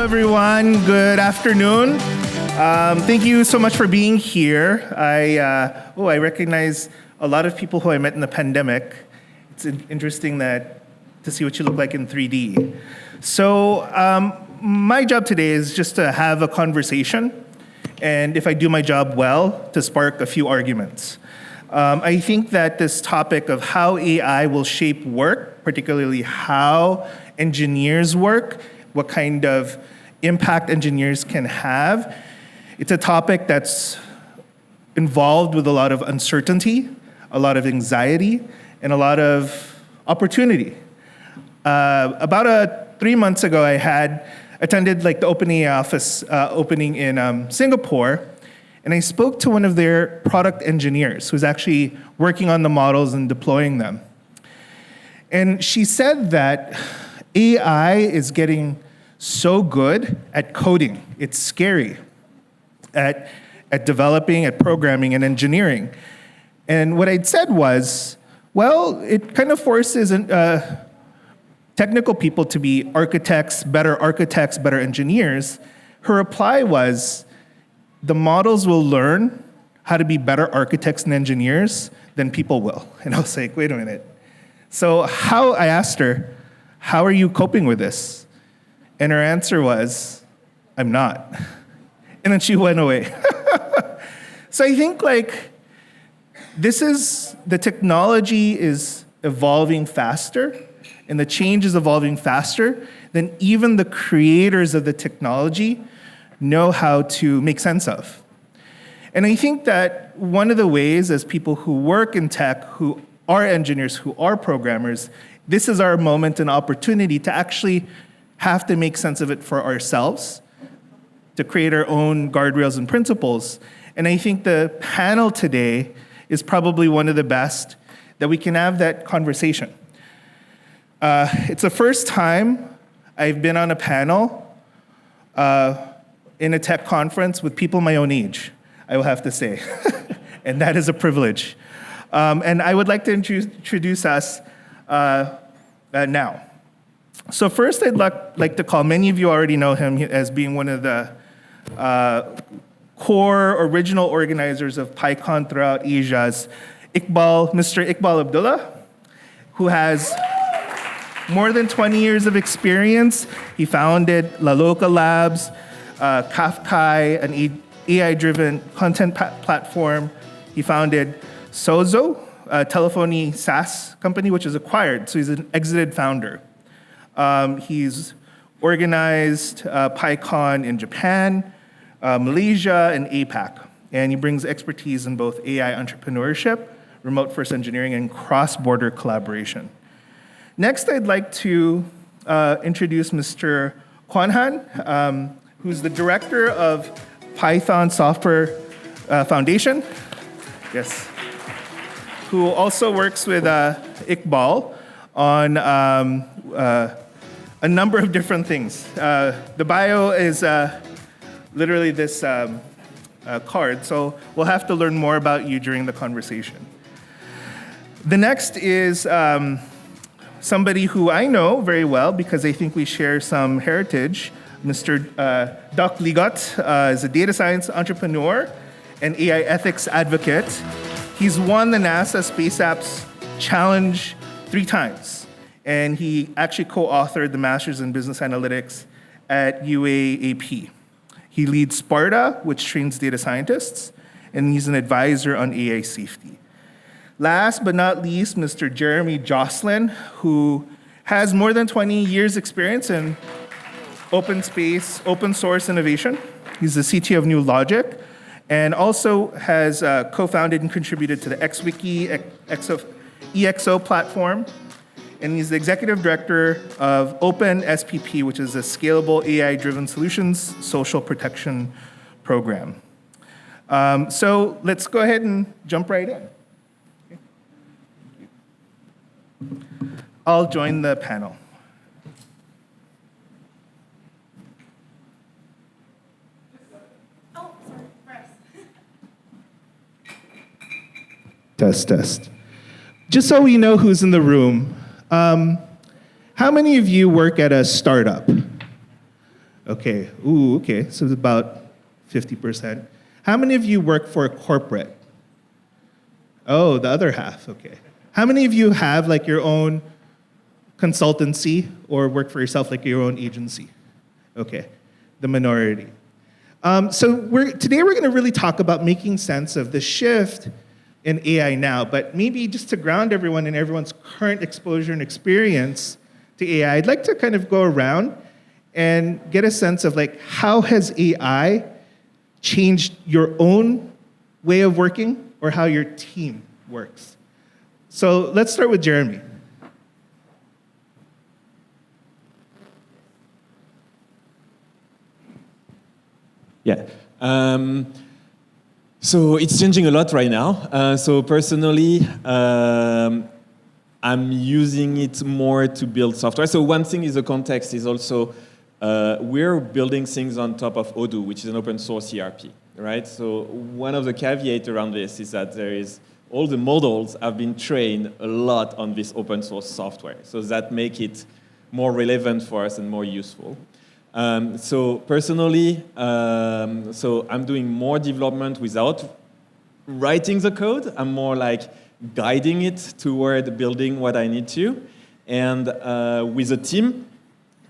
everyone. Good afternoon. Thank you so much for being here. I recognize a lot of people who I met in the pandemic. It's interesting to see what you look like in 3D. So my job today is just to have a conversation, and if I do my job well, to spark a few arguments. I think that this topic of how AI will shape work, particularly how engineers work, what kind of impact engineers can have, it's a topic that's involved with a lot of uncertainty, a lot of anxiety, and a lot of opportunity. About 3 months ago, I had attended the OpenAI office opening in Singapore, and I spoke to one of their product engineers who's actually working on the models and deploying them. And she said that AI is getting so good at coding. It's scary at developing, at programming, and engineering. And what I'd said was, well, it kind of forces technical people to be architects, better engineers. Her reply was, the models will learn how to be better architects and engineers than people will. And I was like, wait a minute. So I asked her, how are you coping with this? And her answer was, I'm not. And then she went away. So I think the technology is evolving faster, and the change is evolving faster than even the creators of the technology know how to make sense of. And I think that one of the ways, as people who work in tech, who are engineers, who are programmers, this is our moment and opportunity to actually have to make sense of it for ourselves, to create our own guardrails and principles. And I think the panel today is probably one of the best that we can have that conversation. It's the first time I've been on a panel in a tech conference with people my own age, I will have to say. And that is a privilege. And I would like to introduce us now. So first, I'd like to call, many of you already know him as being one of the core original organizers of PyCon throughout Asia's Mr. Iqbal Abdullah, who has more than 20 years of experience. He founded La Loca Labs, Kafkai, an AI-driven content platform. He founded Sozo, a telephony SaaS company, which is acquired, so he's an exited founder. He's organized PyCon in Japan, Malaysia, and APAC. And he brings expertise in both AI entrepreneurship, remote first engineering, and cross-border collaboration. Next, I'd like to introduce Mr. Kwan Han, who's the director of Python Software Foundation. Yes. Who also works with Iqbal on a number of different things. The bio is literally this card, so we'll have to learn more about you during the conversation. The next is somebody who I know very well because I think we share some heritage. Mr. Doc Ligot is a data science entrepreneur and AI ethics advocate. He's won the NASA Space Apps Challenge 3 times, and he actually co-authored the Masters in Business Analytics at UAAP. He leads Sparta, which trains data scientists, and he's an advisor on AI safety. Last but not least, Mr. Jeremy Jocelyn, who has more than 20 years experience in open space, open source innovation. He's the CTO of New Logic, and also has co-founded and contributed to the XWiki EXO platform. And he's the executive director of Open SPP, which is a scalable AI-driven solutions social protection program. So let's go ahead and jump right in. I'll join the panel. Test. Just so we know who's in the room, how many of you work at a startup? Okay. Ooh, okay. So it's about 50%. How many of you work for a corporate? Oh, the other half. Okay. How many of you have like your own consultancy or work for yourself, like your own agency? Okay. The minority. Today we're going to really talk about making sense of the shift in AI now, but maybe just to ground everyone in everyone's current exposure and experience to AI, I'd like to kind of go around and get a sense of like how has AI changed your own way of working or how your team works. So let's start with Jeremy. Yeah. So it's changing a lot right now. So personally, I'm using it more to build software. So one thing is the context is also we're building things on top of Odoo, which is an open source ERP, right? So one of the caveats around this is that all the models have been trained a lot on this open source software. So that make it more relevant for us and more useful. So personally, so I'm doing more development without writing the code. I'm more like guiding it toward building what I need to. And with a team,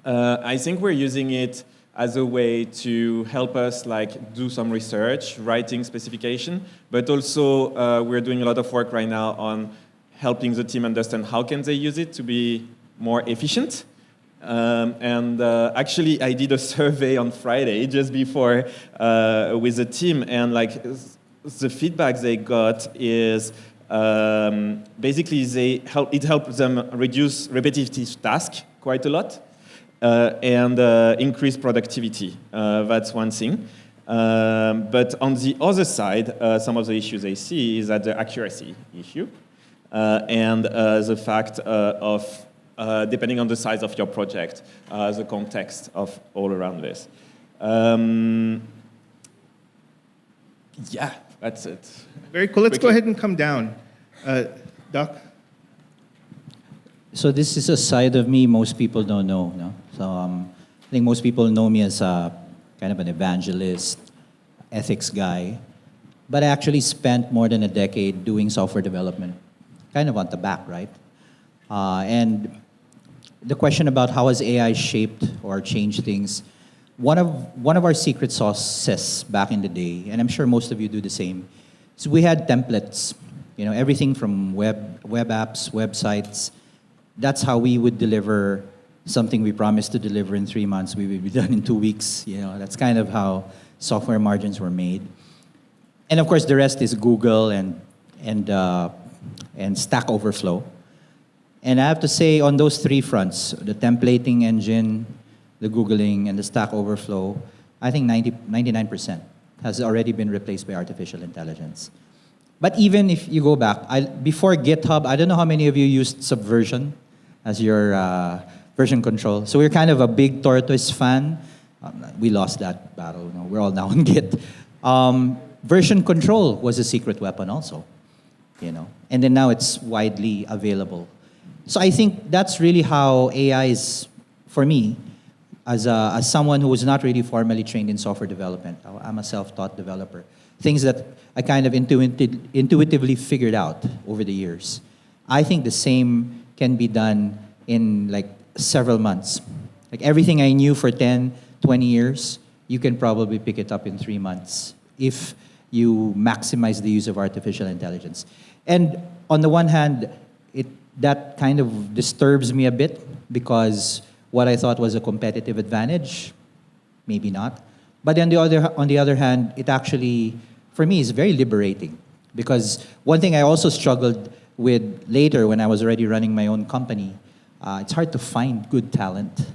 I think we're using it as a way to help us like do some research, writing specification, but also we're doing a lot of work right now on helping the team understand how can they use it to be more efficient. Actually, I did a survey on Friday just before with the team, and like the feedback they got is basically it helped them reduce repetitive tasks quite a lot and increase productivity. That's one thing. But on the other side, some of the issues they see is that the accuracy issue and the fact of depending on the size of your project, the context of all around this. Yeah, that's it. Very cool. Let's go ahead and come down. Doc? So this is a side of me most people don't know. No? So I think most people know me as a kind of an evangelist, ethics guy. But I actually spent more than a decade doing software development, kind of on the back, right? And the question about how has AI shaped or changed things, one of our secret sauces back in the day, and I'm sure most of you do the same, is we had templates. You know, everything from web apps, websites. That's how we would deliver something we promised to deliver in 3 months. We would be done in 2 weeks. You know, that's kind of how software margins were made. And of course, the rest is Google and Stack Overflow. And I have to say, on those three fronts, the templating engine, the Googling, and the Stack Overflow, I think 99% has already been replaced by artificial intelligence. But even if you go back, before GitHub, I don't know how many of you used Subversion as your version control. So we're kind of a big Tortoise fan. We lost that battle. No, we're all now on Git. Version control was a secret weapon also, you know. And then now it's widely available. So I think that's really how AI is, for me, as someone who was not really formally trained in software development. I'm a self-taught developer. Things that I kind of intuitively figured out over the years. I think the same can be done in like several months. Like everything I knew for 10, 20 years, you can probably pick it up in 3 months if you maximize the use of artificial intelligence. And on the one hand, that kind of disturbs me a bit because what I thought was a competitive advantage, maybe not. But on the other hand, it actually, for me, is very liberating. Because one thing I also struggled with later when I was already running my own company, it's hard to find good talent.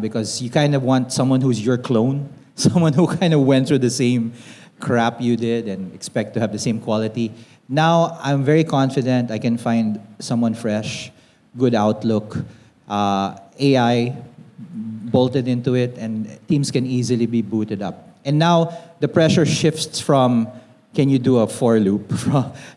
Because you kind of want someone who's your clone, someone who kind of went through the same crap you did and expect to have the same quality. Now, I'm very confident I can find someone fresh, good outlook, AI bolted into it, and teams can easily be booted up. And now the pressure shifts from can you do a for loop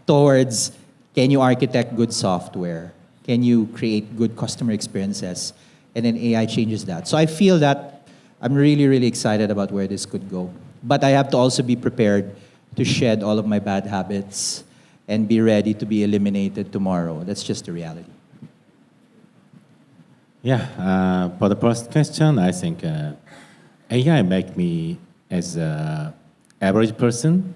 towards can you architect good software? Can you create good customer experiences? And then AI changes that. So I feel that I'm really, really excited about where this could go. But I have to also be prepared to shed all of my bad habits and be ready to be eliminated tomorrow. That's just the reality. Yeah, for the first question, I think AI make me as a average person.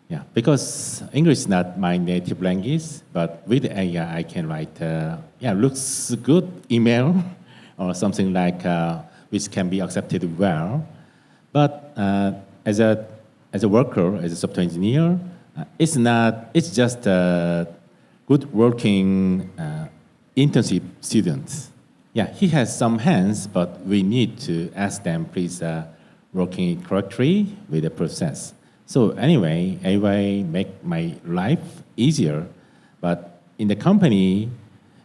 Yeah, because English is not my native language, but with AI I can write, looks good email or something like which can be accepted well. But as a worker, as a software engineer, it's not. It's just a good working internship student. Yeah, he has some hands, but we need to ask them, please, working correctly with the process. So anyway, AI make my life easier, but in the company,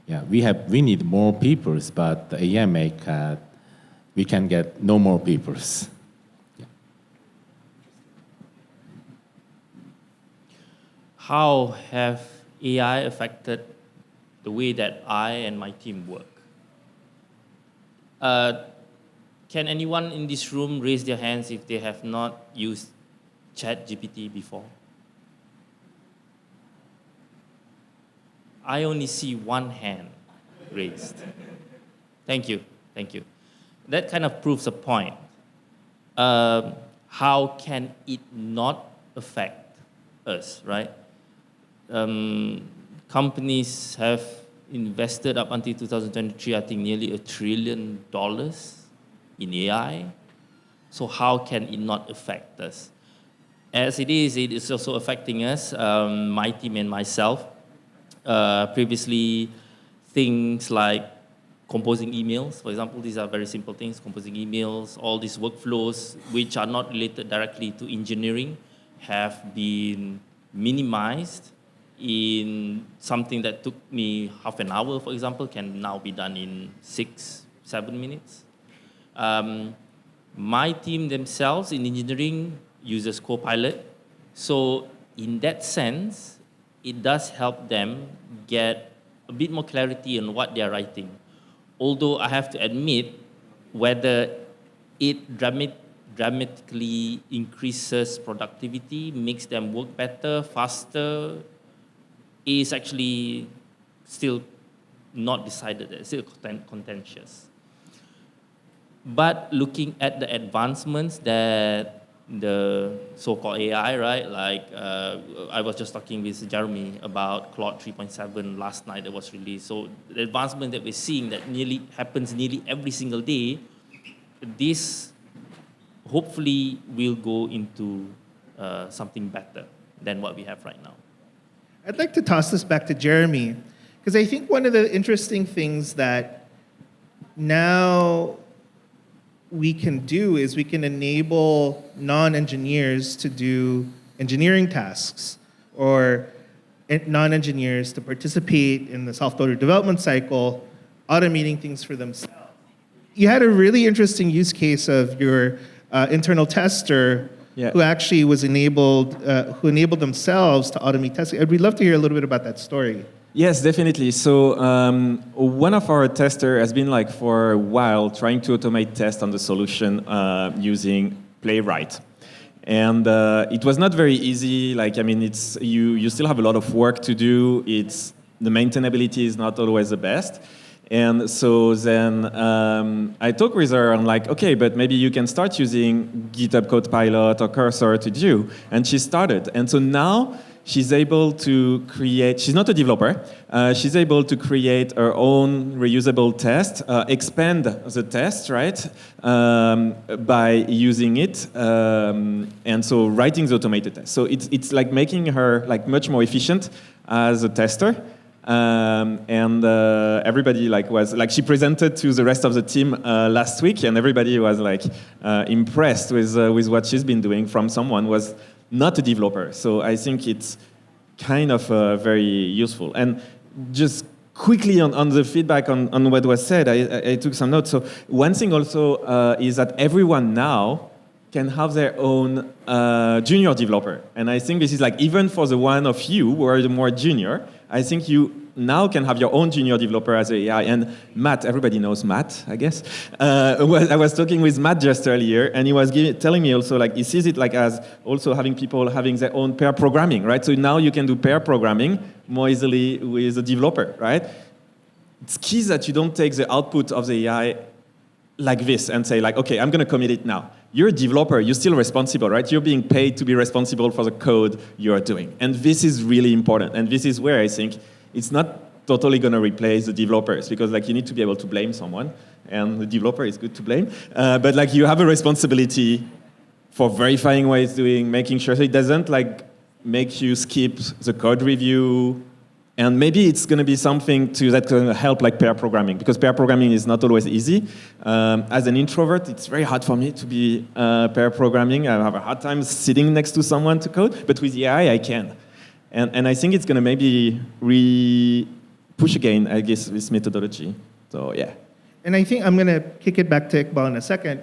yeah, we need more people, but the AI make we can get no more people. Yeah. How have AI affected the way that I and my team work? Can anyone in this room raise their hands if they have not used ChatGPT before? I only see one hand raised. Thank you, thank you. That kind of proves a point. How can it not affect us, right? Companies have invested up until 2023, I think nearly $1 trillion in AI. So how can it not affect us? As it is also affecting us, my team and myself. Previously, things like composing emails, for example, these are very simple things, composing emails, all these workflows which are not related directly to engineering have been minimized in something that took me half an hour, for example, can now be done in 6-7 minutes. My team themselves in engineering uses Copilot. So in that sense, it does help them get a bit more clarity on what they're writing. Although I have to admit, whether it dramatically increases productivity, makes them work better, faster, is actually still not decided. It's still contentious. But looking at the advancements that the so-called AI, right? Like I was just talking with Jeremy about Claude 3.7 last night that was released. So the advancement that we're seeing that happens nearly every single day, this hopefully will go into something better than what we have right now. I'd like to toss this back to Jeremy, because I think one of the interesting things that now we can do is we can enable non-engineers to do engineering tasks, or non-engineers to participate in the software development cycle, automating things for themselves. You had a really interesting use case of your internal tester who actually was enabled, who enabled themselves to automate testing. We'd love to hear a little bit about that story. Yes, definitely. So one of our testers has been like for a while trying to automate tests on the solution using Playwright. And it was not very easy. Like, I mean, it's you still have a lot of work to do. The maintainability is not always the best. And so then I talked with her. I'm like, okay, but maybe you can start using GitHub Copilot or Cursor to do. And she started. And so now she's able to create, she's not a developer, she's able to create her own reusable test, expand the test, right, by using it, and so writing the automated test. So it's like making her like much more efficient as a tester. And everybody she presented to the rest of the team last week, and everybody was like impressed with what she's been doing from someone who was not a developer. So I think it's kind of very useful. And just quickly on the feedback on what was said, I took some notes. So one thing also is that everyone now can have their own junior developer. And I think this is like, even for the one of you who are the more junior, I think you now can have your own junior developer as AI. And Matt, everybody knows Matt, I guess. I was talking with Matt just earlier, and he was telling me also, like, he sees it like as also having people having their own pair programming, right? So now you can do pair programming more easily with a developer, right? It's key that you don't take the output of the AI like this and say, like, okay, I'm going to commit it now. You're a developer, you're still responsible, right? You're being paid to be responsible for the code you're doing. And this is really important. And this is where I think it's not totally going to replace the developers, because like you need to be able to blame someone, and the developer is good to blame. But like you have a responsibility for verifying what it's doing, making sure that it doesn't like make you skip the code review. And maybe it's going to be something that's going to help like pair programming, because pair programming is not always easy. As an introvert, it's very hard for me to be pair programming. I have a hard time sitting next to someone to code, but with AI, I can. And I think it's going to maybe push again, I guess, this methodology. So, yeah. And I think I'm going to kick it back to Iqbal in a second.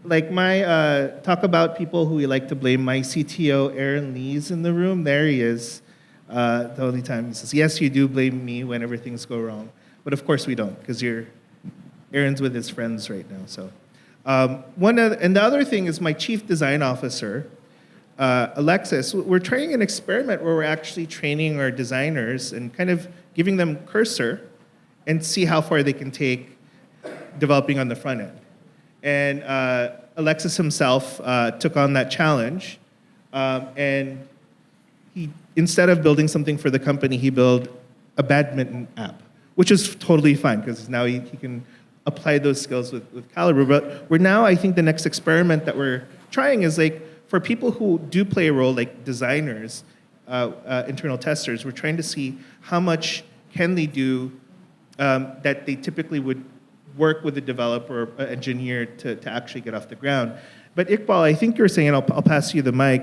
Like my talk about people who we like to blame, my CTO, Aaron Lee's in the room. There he is. The only time he says, yes, you do blame me whenever things go wrong. But of course we don't, because Aaron's with his friends right now. So, and the other thing is my chief design officer, Alexis, we're trying an experiment where we're actually training our designers and kind of giving them cursor and see how far they can take developing on the front end. And Alexis himself took on that challenge, and he, instead of building something for the company, he built a badminton app, which is totally fine because now he can apply those skills with Calibre. But we're now, I think the next experiment that we're trying is like for people who do play a role like designers, internal testers, we're trying to see how much can they do that they typically would work with a developer or engineer to actually get off the ground. But Iqbal, I think you're saying, and I'll pass you the mic,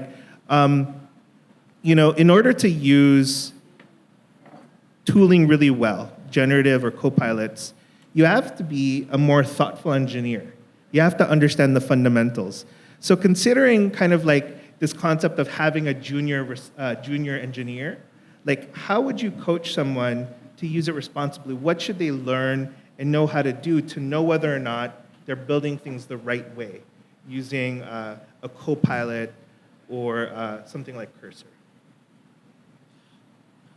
you know, in order to use tooling really well, generative or copilots, you have to be a more thoughtful engineer. You have to understand the fundamentals. So considering kind of like this concept of having a junior engineer, like how would you coach someone to use it responsibly? What should they learn and know how to do to know whether or not they're building things the right way using a copilot or something like Cursor?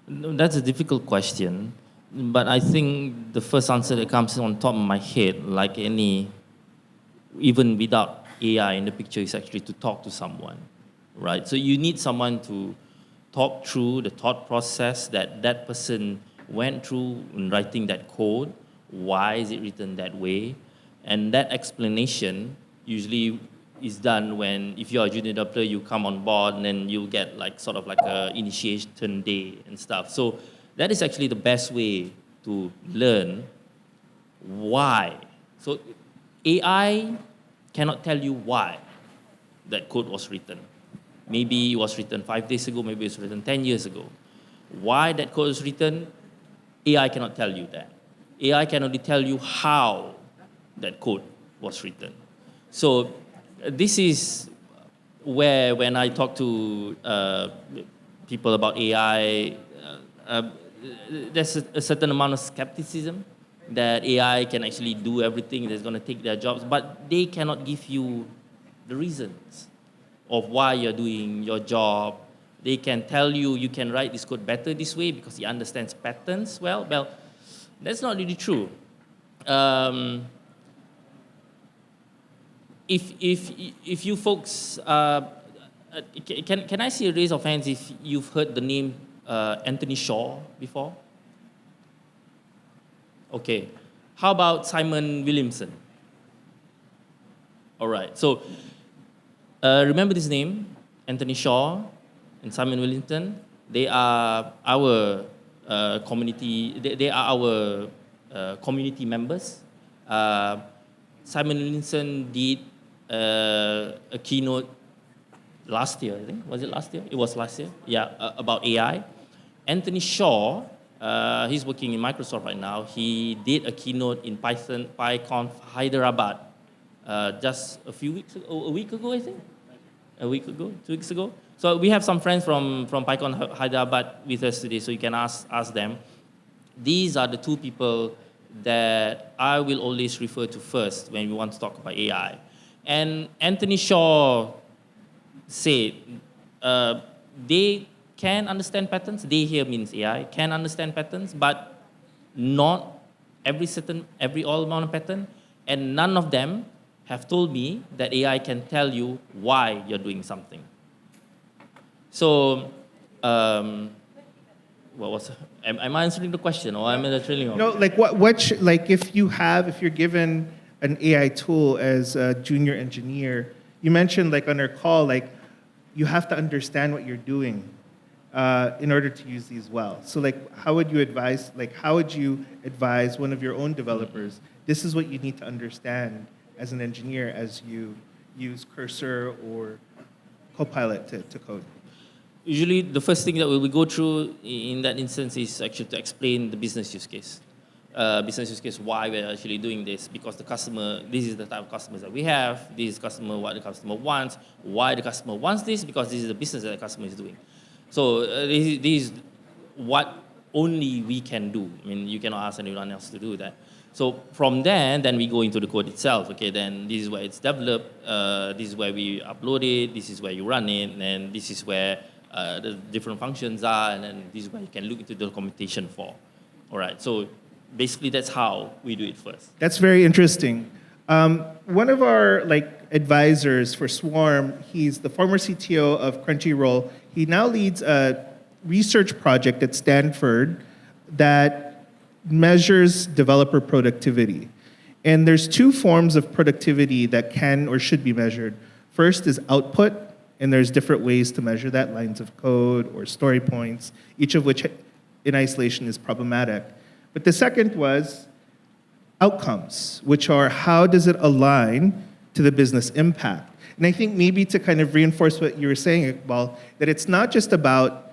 No, that's a difficult question, but I think the first answer that comes on top of my head, like any, even without AI in the picture, is actually to talk to someone, right? So you need someone to talk through the thought process that that person went through in writing that code. Why is it written that way? And that explanation usually is done when, if you're a junior developer, you come on board and then you get like sort of like a initiation day and stuff. So that is actually the best way to learn why. So AI cannot tell you why that code was written. Maybe it was written 5 days ago, maybe it was written 10 years ago. Why that code was written, AI cannot tell you that. AI can only tell you how that code was written. So this is where, when I talk to people about AI, there's a certain amount of skepticism that AI can actually do everything, that's going to take their jobs, but they cannot give you the reasons of why you're doing your job. They can tell you, you can write this code better this way because he understands patterns well. Well, that's not really true. If you folks, can I see a raise of hands if you've heard the name Anthony Shaw before? Okay. How about Simon Williamson? All right. So remember this name, Anthony Shaw and Simon Williamson. They are our community. They are our community members. Simon Williamson did a keynote last year, I think. Was it last year? It was last year. Yeah, about AI. Anthony Shaw, he's working in Microsoft right now. He did a keynote in PyCon Hyderabad just a week ago, I think. A week ago, 2 weeks ago. So we have some friends from PyCon Hyderabad with us today, so you can ask them. these are the two people that I will always refer to first when we want to talk about AI. And Anthony Shaw said they can understand patterns. They here means AI can understand patterns, but not every all amount of pattern. And none of them have told me that AI can tell you why you're doing something. So, am I answering the question, or am I trailing off? No, like if you're given an AI tool as a junior engineer, you mentioned like on our call, like you have to understand what you're doing in order to use these well. So like, how would you advise one of your own developers? This is what you need to understand as an engineer as you use Cursor or Copilot to code. Usually, the first thing that we will go through in that instance is actually to explain the business use case. Why we're actually doing this, because the customer, this is the type of customers that we have, this is customer, what the customer wants, why the customer wants this, because this is the business that the customer is doing. So this is what only we can do. I mean, you cannot ask anyone else to do that. So from there, then we go into the code itself. Okay, then this is where it's developed, this is where we upload it, this is where you run it, and this is where the different functions are, and then this is where you can look into the documentation for. All right, so basically that's how we do it first. That's very interesting. One of our advisors for Swarm, he's the former CTO of Crunchyroll. He now leads a research project at Stanford that measures developer productivity. And there's two forms of productivity that can or should be measured. First is output, and there's different ways to measure that, lines of code or story points, each of which in isolation is problematic. But the second was outcomes, which are how does it align to the business impact? And I think maybe to kind of reinforce what you were saying, Iqbal, that it's not just about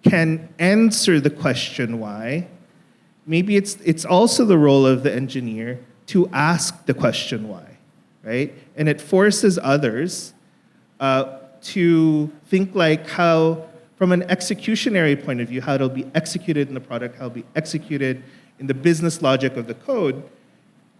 can answer the question why, maybe it's also the role of the engineer to ask the question why, right? And it forces others to think like how, from an executionary point of view, how it'll be executed in the product, how it'll be executed in the business logic of the code.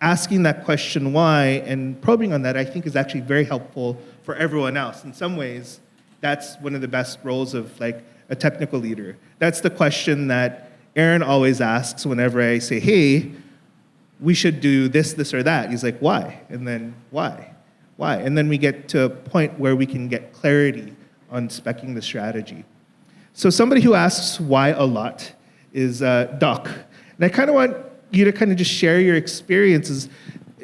Asking that question why and probing on that, I think, is actually very helpful for everyone else. In some ways, that's one of the best roles of a technical leader. That's the question that Aaron always asks whenever I say, hey, we should do this, this, or that. He's like, why? And then why? Why? And then we get to a point where we can get clarity on speccing the strategy. So somebody who asks why a lot is Doc. And I kind of want you to kind of just share your experiences.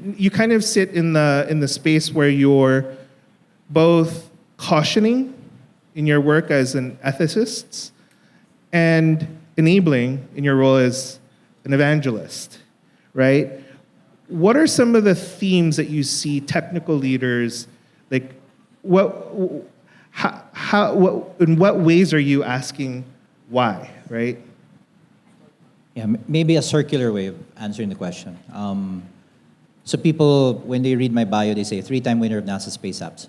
You kind of sit in the space where you're both cautioning in your work as an ethicist and enabling in your role as an evangelist, right? What are some of the themes that you see technical leaders, in what ways are you asking why, right? Yeah, maybe a circular way of answering the question. So people, when they read my bio, they say 3-time winner of NASA Space Apps.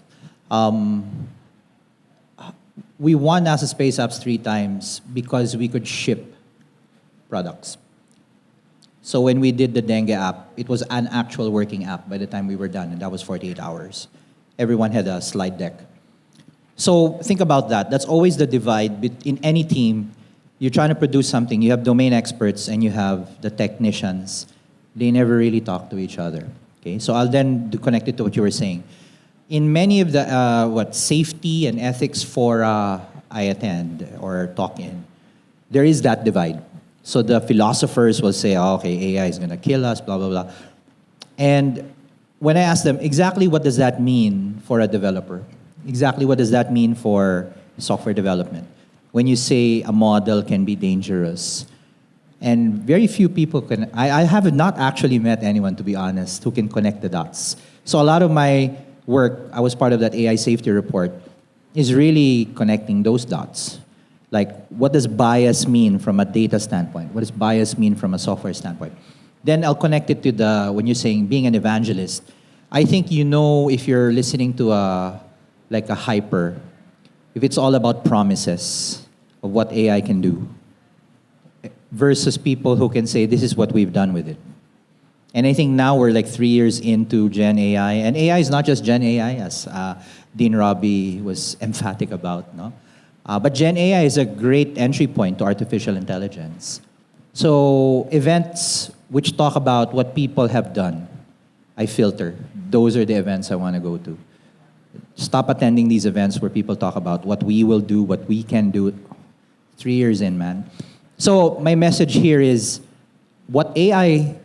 We won NASA Space Apps 3 times because we could ship products. So when we did the dengue app, it was an actual working app by the time we were done, and that was 48 hours. Everyone had a slide deck. So think about that. That's always the divide in any team. You're trying to produce something. You have domain experts and you have the technicians. They never really talk to each other. Okay, so I'll then connect it to what you were saying. In many of the safety and ethics fora I attend or talk in, there is that divide. So the philosophers will say, oh, okay, AI is going to kill us, blah, blah, blah. And when I ask them, exactly what does that mean for a developer? Exactly what does that mean for software development? When you say a model can be dangerous, and very few people can, I have not actually met anyone, to be honest, who can connect the dots. So a lot of my work, I was part of that AI safety report, is really connecting those dots. Like, what does bias mean from a data standpoint? What does bias mean from a software standpoint? Then I'll connect it to when you're saying being an evangelist. I think if you're listening to a hyper, if it's all about promises of what AI can do, versus people who can say, this is what we've done with it. And I think now we're like 3 years into Gen AI. And AI is not just Gen AI, as Dean Robbie was emphatic about. No? But Gen AI is a great entry point to artificial intelligence. So events which talk about what people have done, I filter. Those are the events I want to go to. Stop attending these events where people talk about what we will do, what we can do. 3 years in, man. So my message here is what AI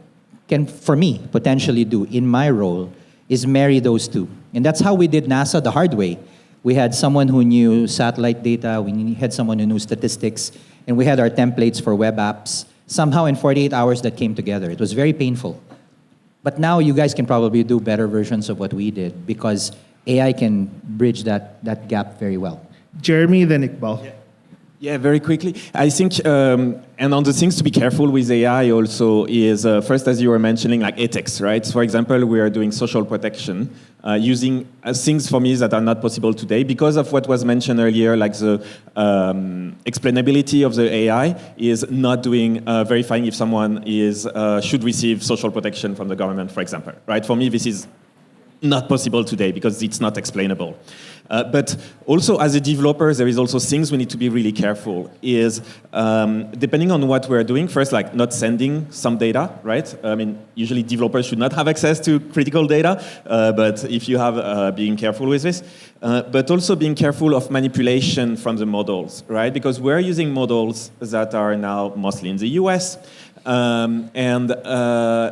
can, for me, potentially do in my role is marry those two. And that's how we did NASA the hard way. We had someone who knew satellite data, we had someone who knew statistics, and we had our templates for web apps. Somehow in 48 hours that came together. It was very painful. But now you guys can probably do better versions of what we did because AI can bridge that gap very well. Jeremy, then Iqbal. Yeah, very quickly. I think, and on the things to be careful with AI also is, first, as you were mentioning, like ethics, right? For example, we are doing social protection using things for me that are not possible today because of what was mentioned earlier, like the explainability of the AI is not doing verifying if someone should receive social protection from the government, for example, right? For me, this is not possible today because it's not explainable. But also as a developer, there is also things we need to be really careful is depending on what we're doing, first, like not sending some data, right? I mean, usually developers should not have access to critical data, but if you have, being careful with this. But also being careful of manipulation from the models, right? Because we're using models that are now mostly in the US,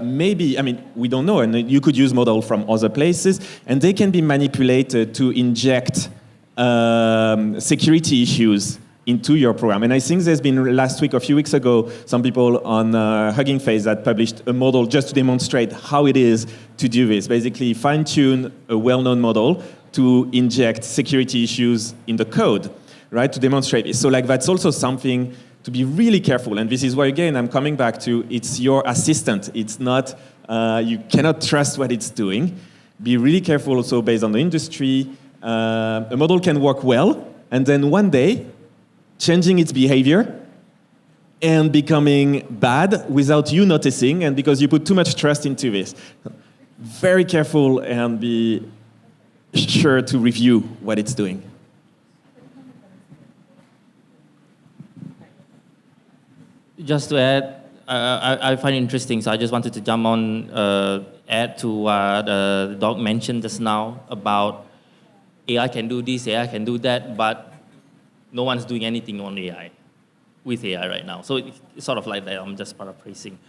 maybe, I mean, we don't know, and you could use models from other places, and they can be manipulated to inject security issues into your program. And I think there's been last week, a few weeks ago, some people on Hugging Face that published a model just to demonstrate how it is to do this. Basically, fine-tune a well-known model to inject security issues in the code, right, to demonstrate this. So like that's also something to be really careful, and this is why, again, I'm coming back to it's your assistant. It's not, you cannot trust what it's doing. Be really careful also based on the industry. A model can work well, and then one day, changing its behavior and becoming bad without you noticing, and because you put too much trust into this. Very careful and be sure to review what it's doing. Just to add, I find it interesting, so I just wanted to jump on, add to what the doc mentioned just now about AI can do this, AI can do that, but no one's doing anything on AI, with AI right now. So it's sort of like that, I'm just paraphrasing.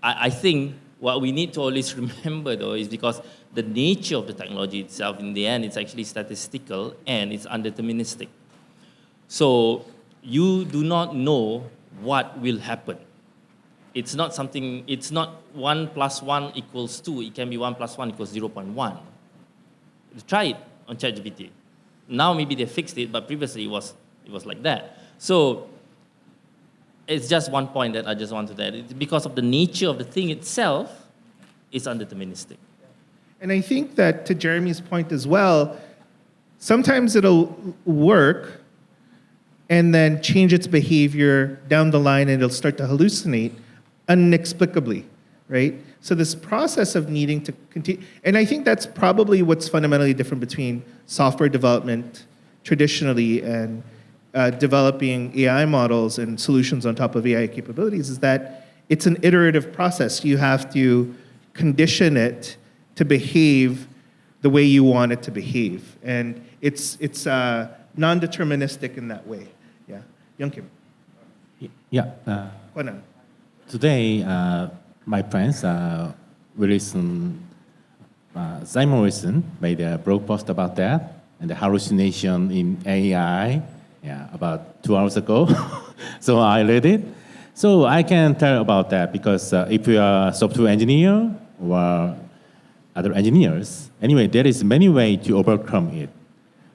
I think what we need to always remember, though, is because the nature of the technology itself, in the end, it's actually statistical and it's undeterministic. So you do not know what will happen. It's not something, it's not 1 + 1 = 2. It can be 1 + 1 = 0.1. Try it on ChatGPT. Now maybe they fixed it, but previously it was like that. So it's just one point that I just wanted to add. It's because of the nature of the thing itself, it's undeterministic. And I think that to Jeremy's point as well, sometimes it'll work and then change its behavior down the line and it'll start to hallucinate inexplicably, right? So this process of needing to continue, and I think that's probably what's fundamentally different between software development traditionally and developing AI models and solutions on top of AI capabilities, is that it's an iterative process. You have to condition it to behave the way you want it to behave. And it's non-deterministic in that way. Yeah. Young Kim. Yeah. Today, my friends, Simon Wilson made a blog post about that and the hallucination in AI. Yeah, about 2 hours ago. So I read it. So I can tell about that because if you are a software engineer or other engineers, anyway, there is many ways to overcome it.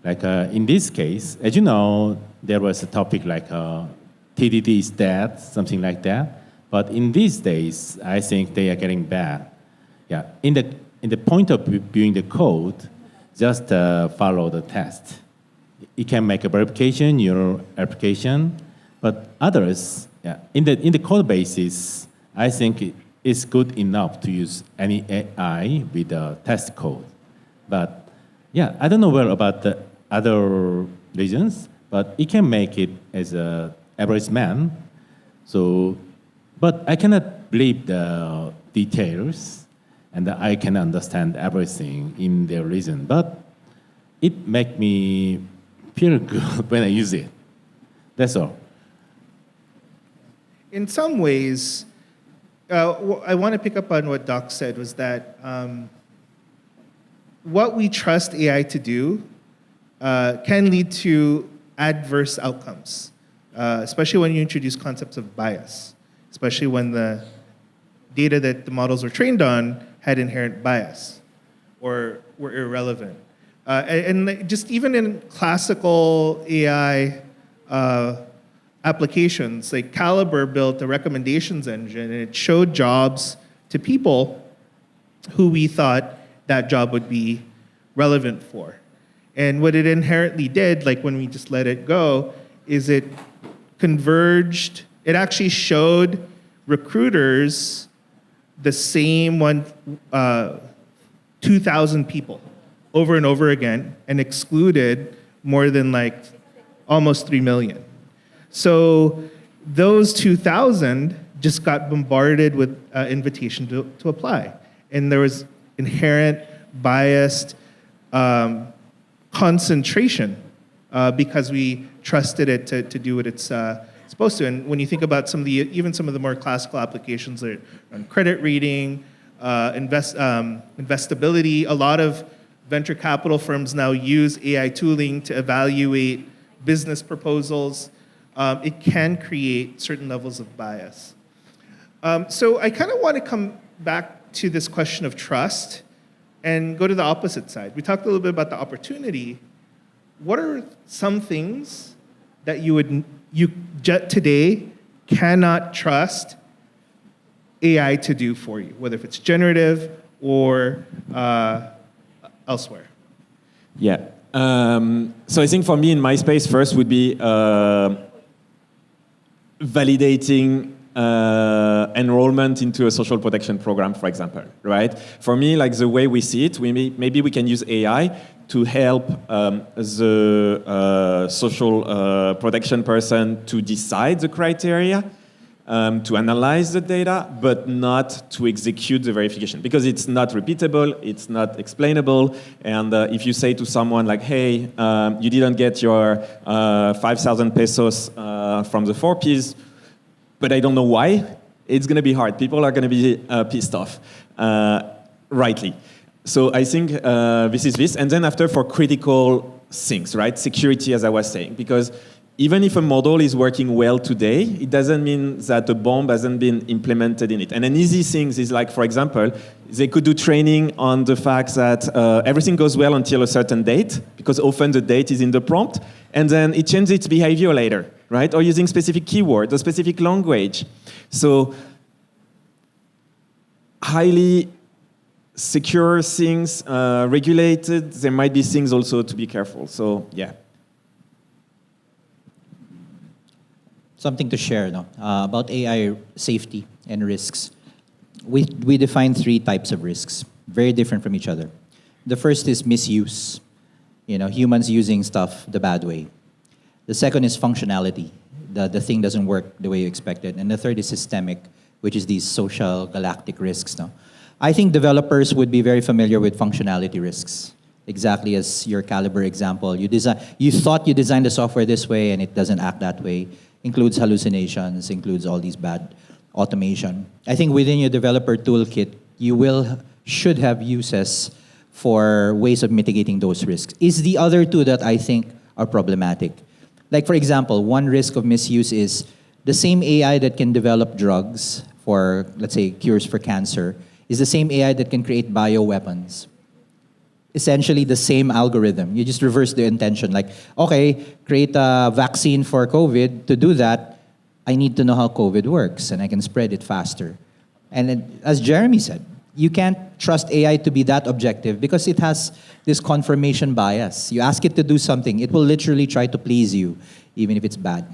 Like in this case, as you know, there was a topic like TDD is dead, something like that. But in these days, I think they are getting bad. Yeah, in the point of viewing the code, just follow the test. It can make a verification, your application, but others, yeah, in the code basis, I think it's good enough to use any AI with a test code. But yeah, I don't know well about the other regions, but it can make it as a average man. So, but I cannot believe the details, and I can understand everything in their region. But it make me feel good when I use it. That's all. In some ways, I want to pick up on what Doc said, was that what we trust AI to do can lead to adverse outcomes, especially when you introduce concepts of bias, especially when the data that the models were trained on had inherent bias or were irrelevant. And just even in classical AI applications, like Calibre built a recommendations engine, and it showed jobs to people who we thought that job would be relevant for. And what it inherently did, like when we just let it go, is it converged, it actually showed recruiters the same 2,000 people over and over again, and excluded more than like almost 3 million. So those 2,000 just got bombarded with invitation to apply. And there was inherent biased concentration because we trusted it to do what it's supposed to. And when you think about even some of the more classical applications that are on credit rating, investability, a lot of venture capital firms now use AI tooling to evaluate business proposals. It can create certain levels of bias. So I kind of want to come back to this question of trust and go to the opposite side. We talked a little bit about the opportunity. What are some things that you today cannot trust AI to do for you, whether if it's generative or elsewhere? Yeah. So I think for me in my space, first would be validating enrollment into a social protection program, for example, right? For me, like the way we see it, maybe we can use AI to help the social protection person to decide the criteria, to analyze the data, but not to execute the verification, because it's not repeatable, it's not explainable, and if you say to someone like, hey, you didn't get your 5,000 pesos from the 4Ps, but I don't know why, it's going to be hard. People are going to be pissed off, rightly. So I think this is this. And then after, for critical things, right? Security, as I was saying, because even if a model is working well today, it doesn't mean that a bomb hasn't been implemented in it. And an easy thing is like, for example, they could do training on the fact that everything goes well until a certain date, because often the date is in the prompt, and then it changes its behavior later, right? Or using specific keywords or specific language. So highly secure things, regulated, there might be things also to be careful. So, yeah. Something to share about AI safety and risks. We define 3 types of risks, very different from each other. The first is misuse, humans using stuff the bad way. The second is functionality, the thing doesn't work the way you expected. And the third is systemic, which is these social galactic risks. I think developers would be very familiar with functionality risks, exactly as your Calibre example. You thought you designed the software this way and it doesn't act that way. Includes hallucinations, includes all these bad automation. I think within your developer toolkit, you should have uses for ways of mitigating those risks. Is the other 2 that I think are problematic. Like, for example, one risk of misuse is the same AI that can develop drugs for, let's say, cures for cancer is the same AI that can create bioweapons. Essentially the same algorithm. You just reverse the intention. Like, okay, create a vaccine for COVID. To do that, I need to know how COVID works, and I can spread it faster. And then, as Jeremy said, you can't trust AI to be that objective because it has this confirmation bias. You ask it to do something, it will literally try to please you, even if it's bad.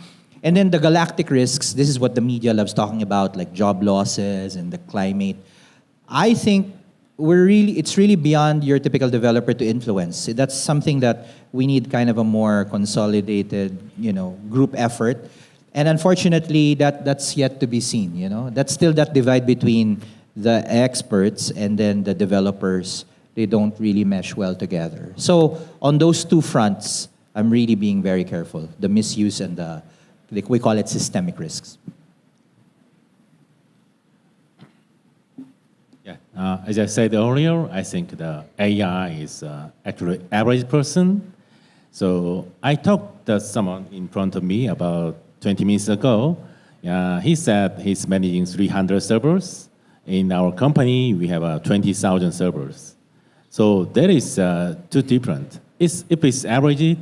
And then the galactic risks, this is what the media loves talking about, like job losses and the climate. I think it's really beyond your typical developer to influence. That's something that we need kind of a more consolidated, group effort. And unfortunately, that's yet to be seen, That's still that divide between the experts and then the developers. They don't really mesh well together. So on those two fronts, I'm really being very careful. The misuse and we call it systemic risks. Yeah, as I said earlier, I think the AI is actually average person. So I talked to someone in front of me about 20 minutes ago. He said he's managing 300 servers. In our company, we have 20,000 servers. So that is too different. If it's average,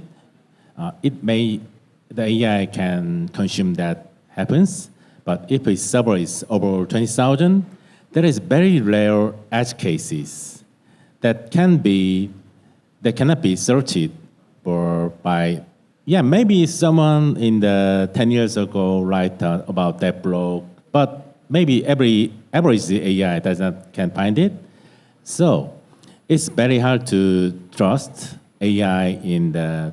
the AI can consume that happens. But if a server is over 20,000, there is very rare edge cases that cannot be searched maybe someone in the 10 years ago write about that blog, but maybe every average AI can find it. So it's very hard to trust AI in the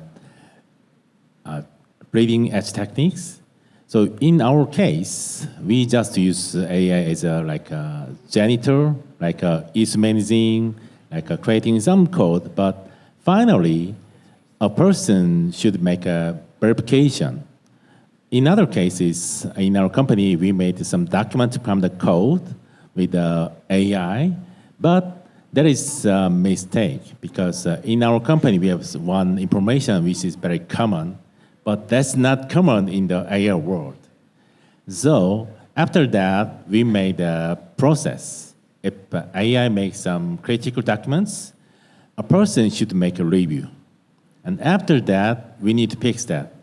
bleeding edge techniques. So in our case, we just use AI as a janitor, is managing, creating some code. But finally, a person should make a verification. In other cases, in our company, we made some document from the code with the AI, but there is a mistake because in our company, we have one information which is very common, but that's not common in the AI world. So after that, we made a process. If AI makes some critical documents, a person should make a review. And after that, we need to fix that.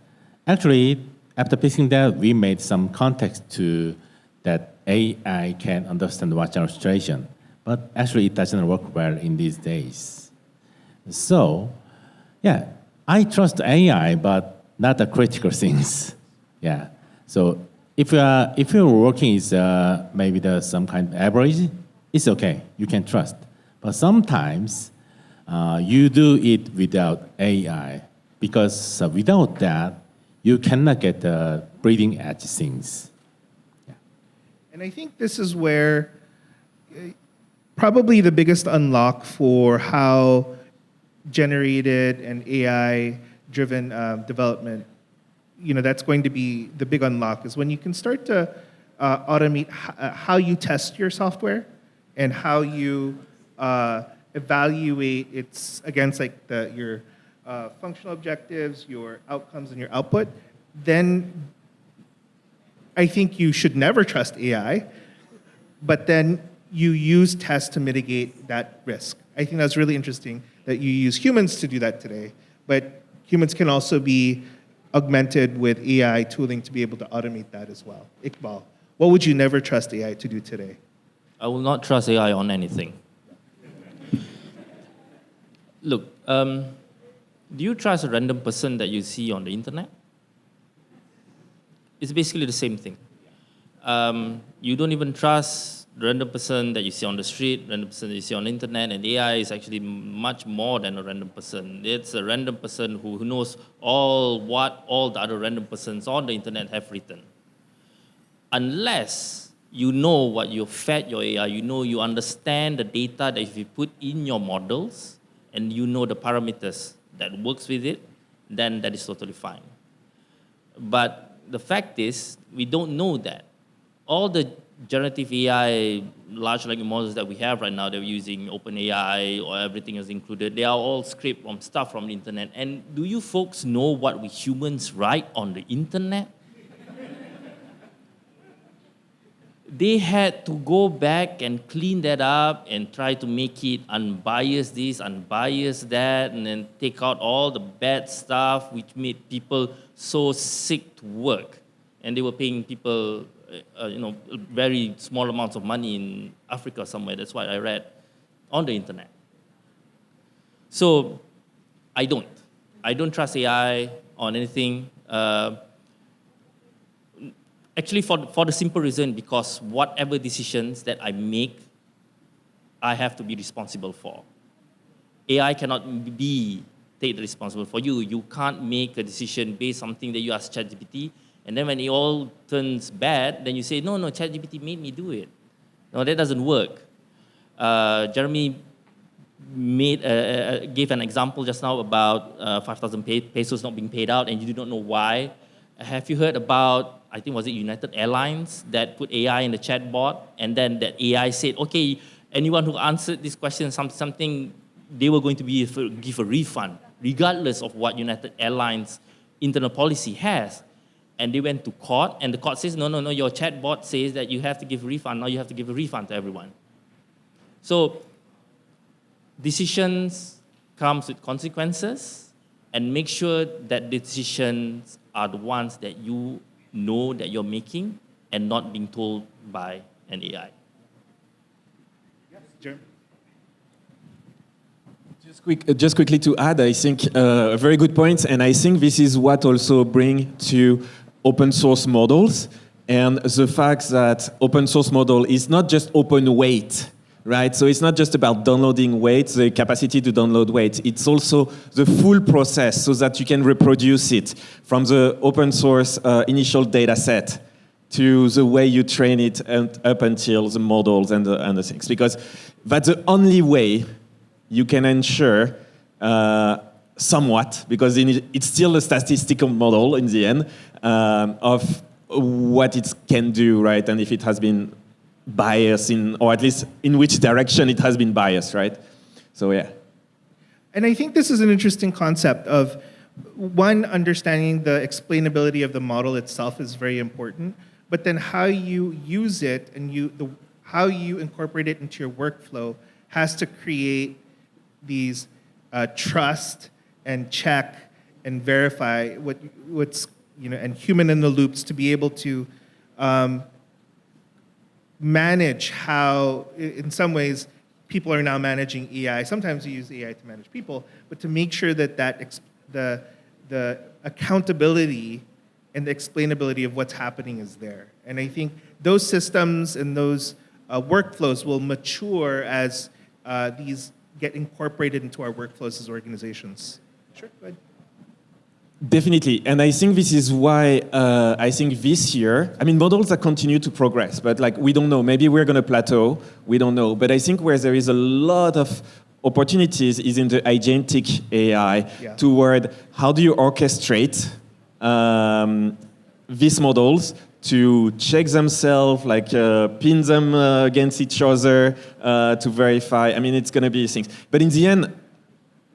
Actually, after fixing that, we made some context to that AI can understand what's our situation. But actually, it doesn't work well in these days. So, I trust AI, but not the critical things. So if your working is maybe some kind of average, it's okay. You can trust. But sometimes you do it without AI because without that, you cannot get the bleeding edge things. And I think this is where probably the biggest unlock for how generated and AI-driven development, that's going to be the big unlock is when you can start to automate how you test your software and how you evaluate it against your functional objectives, your outcomes, and your output, then I think you should never trust AI, but then you use tests to mitigate that risk. I think that's really interesting that you use humans to do that today, but humans can also be augmented with AI tooling to be able to automate that as well. Iqbal, what would you never trust AI to do today? I will not trust AI on anything. Look, do you trust a random person that you see on the internet? It's basically the same thing. You don't even trust the random person that you see on the street, random person that you see on the internet, and AI is actually much more than a random person. It's a random person who knows what all the other random persons on the internet have written. Unless you know what you fed your AI, you understand the data that if you put in your models, and you know the parameters that works with it, then that is totally fine. But the fact is, we don't know that. All the generative AI, large language models that we have right now, they're using OpenAI or everything is included, they are all scraped from stuff from the internet. And do you folks know what we humans write on the internet? They had to go back and clean that up and try to make it unbiased this, unbiased that, and then take out all the bad stuff which made people so sick to work. And they were paying people, very small amounts of money in Africa somewhere. That's what I read on the internet. So I don't trust AI on anything. Actually, for the simple reason, because whatever decisions that I make, I have to be responsible for. AI cannot take the responsible for you. You can't make a decision based on something that you ask ChatGPT, and then when it all turns bad, then you say, no, ChatGPT made me do it. No, that doesn't work. Jeremy gave an example just now about 5,000 pesos not being paid out, and you do not know why. Have you heard about, I think was it United Airlines that put AI in the chatbot, and then that AI said, okay, anyone who answered this question, something, they were going to give a refund, regardless of what United Airlines internal policy has. And they went to court, and the court says, no, your chatbot says that you have to give a refund. Now you have to give a refund to everyone. So decisions comes with consequences, and make sure that decisions are the ones that you know that you're making and not being told by an AI. Yes, Jeremy. Just quickly to add, I think a very good point, and I think this is what also bring to open source models, and the fact that open source model is not just open weight, right? So it's not just about downloading weights, the capacity to download weights. It's also the full process so that you can reproduce it from the open source initial data set to the way you train it and up until the models and the things. Because that's the only way you can ensure somewhat, because it's still a statistical model in the end of what it can do, right? And if it has been biased or at least in which direction it has been biased, right? So yeah. And I think this is an interesting concept of, one, understanding the explainability of the model itself is very important, but then how you use it and how you incorporate it into your workflow has to create these trust and check and verify what's, and human in the loops to be able to manage how, in some ways, people are now managing AI. Sometimes you use AI to manage people, but to make sure that the accountability and the explainability of what's happening is there. And I think those systems and those workflows will mature as these get incorporated into our workflows as organizations. Sure, go ahead. Definitely, and I think this is why I think this year, models that continue to progress, but we don't know. Maybe we're going to plateau. We don't know. But I think where there is a lot of opportunities is in the agentic AI toward how do you orchestrate these models to check themselves, pin them against each other to verify. It's going to be things. But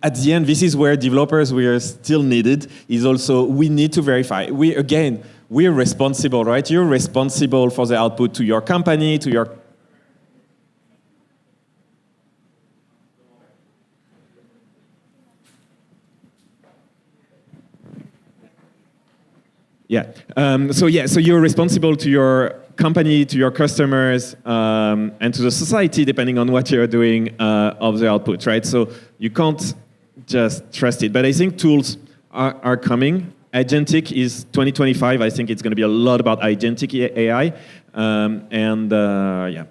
at the end, this is where developers we are still needed, is also we need to verify. We're responsible, right? You're responsible for the output to your company, to your... So you're responsible to your company, to your customers, and to the society, depending on what you're doing of the output, right? So you can't just trust it. But I think tools are coming. Agentic is 2025. I think it's going to be a lot about agentic AI. Yeah.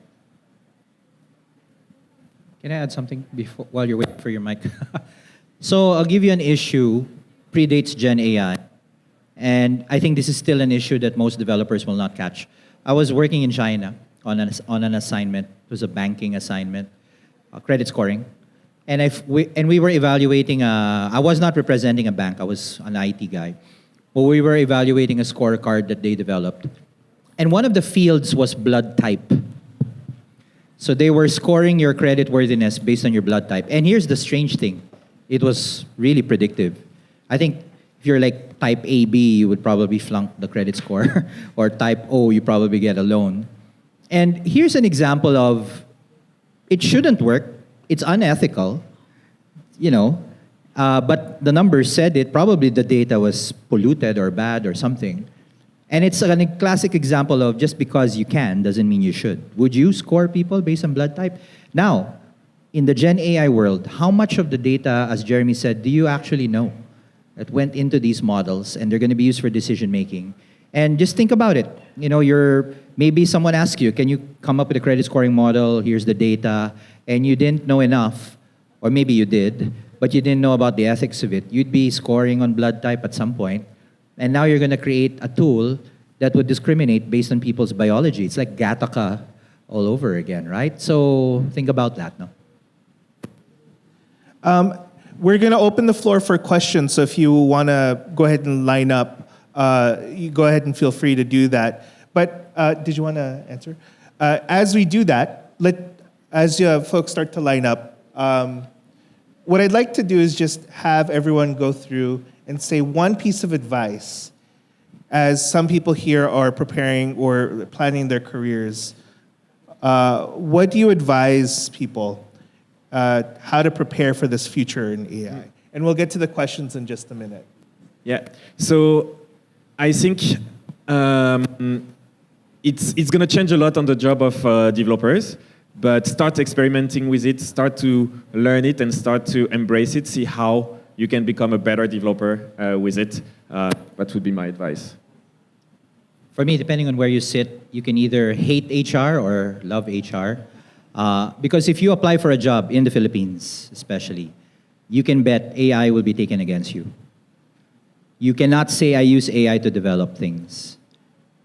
Can I add something while you're waiting for your mic? So I'll give you an issue, predates Gen AI. And I think this is still an issue that most developers will not catch. I was working in China on an assignment. It was a banking assignment, credit scoring. And we were evaluating, I was not representing a bank, I was an IT guy. But we were evaluating a scorecard that they developed. And one of the fields was blood type. So they were scoring your credit worthiness based on your blood type. And here's the strange thing. It was really predictive. I think if you're like type AB, you would probably flunk the credit score. Or type O, you probably get a loan. And here's an example of, it shouldn't work. It's unethical, but the numbers said it. Probably the data was polluted or bad or something. And it's a classic example of just because you can doesn't mean you should. Would you score people based on blood type? Now, in the Gen AI world, how much of the data, as Jeremy said, do you actually know that went into these models and they're going to be used for decision making? And just think about it. maybe someone asks you, can you come up with a credit scoring model? Here's the data, and you didn't know enough, or maybe you did, but you didn't know about the ethics of it. You'd be scoring on blood type at some point, and now you're going to create a tool that would discriminate based on people's biology. It's like Gattaca all over again, right? So think about that, no? We're going to open the floor for questions, so if you want to go ahead and line up, you go ahead and feel free to do that. But did you want to answer? As we do that, as folks start to line up, what I'd like to do is just have everyone go through and say one piece of advice as some people here are preparing or planning their careers. What do you advise people how to prepare for this future in AI? And we'll get to the questions in just a minute. Yeah. So I think it's going to change a lot on the job of developers, but start experimenting with it, start to learn it, and start to embrace it, see how you can become a better developer with it. That would be my advice. For me, depending on where you sit, you can either hate HR or love HR. Because if you apply for a job in the Philippines, especially, you can bet AI will be taken against you. You cannot say I use AI to develop things.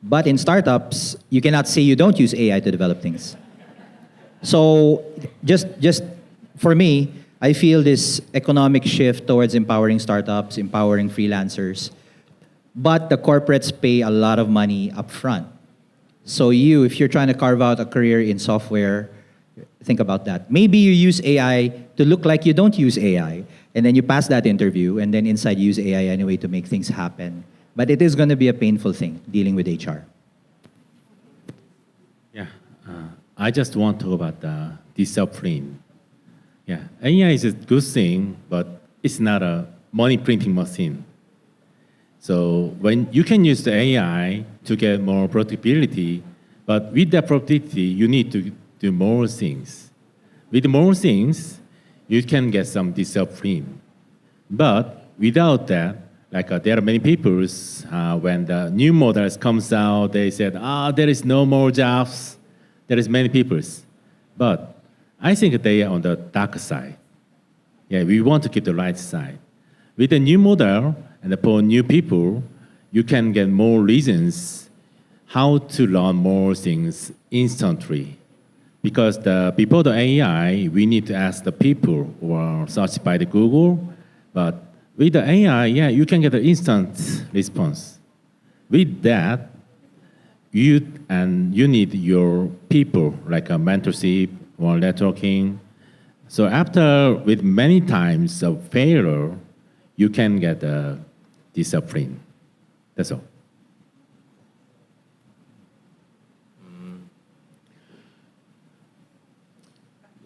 But in startups, you cannot say you don't use AI to develop things. So just for me, I feel this economic shift towards empowering startups, empowering freelancers. But the corporates pay a lot of money up front. So if you're trying to carve out a career in software, think about that. Maybe you use AI to look like you don't use AI, and then you pass that interview, and then inside you use AI anyway to make things happen. But it is going to be a painful thing, dealing with HR. Yeah, I just want to talk about the discipline. Yeah, AI is a good thing, but it's not a money printing machine. So when you can use the AI to get more productivity, but with that productivity, you need to do more things. With more things, you can get some discipline. But without that, there are many people, when the new models comes out, they said, there is no more jobs. There is many people. But I think they are on the dark side. Yeah, we want to keep the light side. With the new model and upon new people, you can get more reasons how to learn more things instantly. Because before the AI, we need to ask the people or search by the Google. But with the AI, you can get an instant response. With that, you need your people, like a mentorship or networking. So with many times of failure, you can get a discipline. That's all.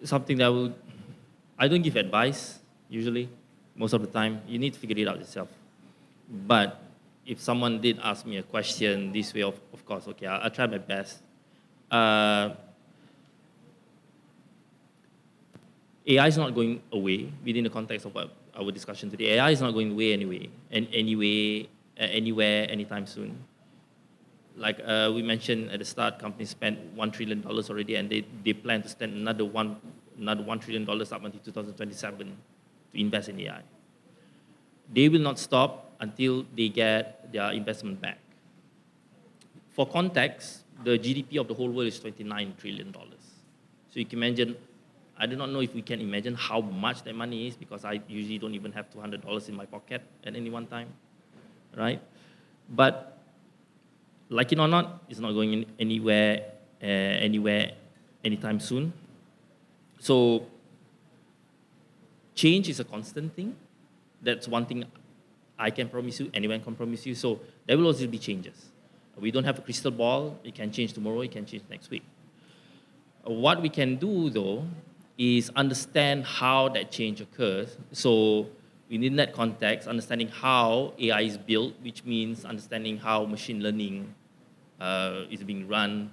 Something that I don't give advice usually. Most of the time, you need to figure it out yourself. But if someone did ask me a question this way, of course, okay, I'll try my best. AI is not going away within the context of our discussion today. AI is not going away anywhere, anytime soon. Like we mentioned at the start, companies spent $1 trillion already, and they plan to spend another $1 trillion up until 2027 to invest in AI. They will not stop until they get their investment back. For context, the GDP of the whole world is $29 trillion. So you can imagine, I do not know if we can imagine how much that money is, because I usually don't even have $200 in my pocket at any one time, right? But like it or not, it's not going anywhere anytime soon. So change is a constant thing. That's one thing I can promise you, anyone can promise you. So there will always be changes. We don't have a crystal ball. It can change tomorrow, it can change next week. What we can do, though, is understand how that change occurs. So within that context, understanding how AI is built, which means understanding how machine learning is being run.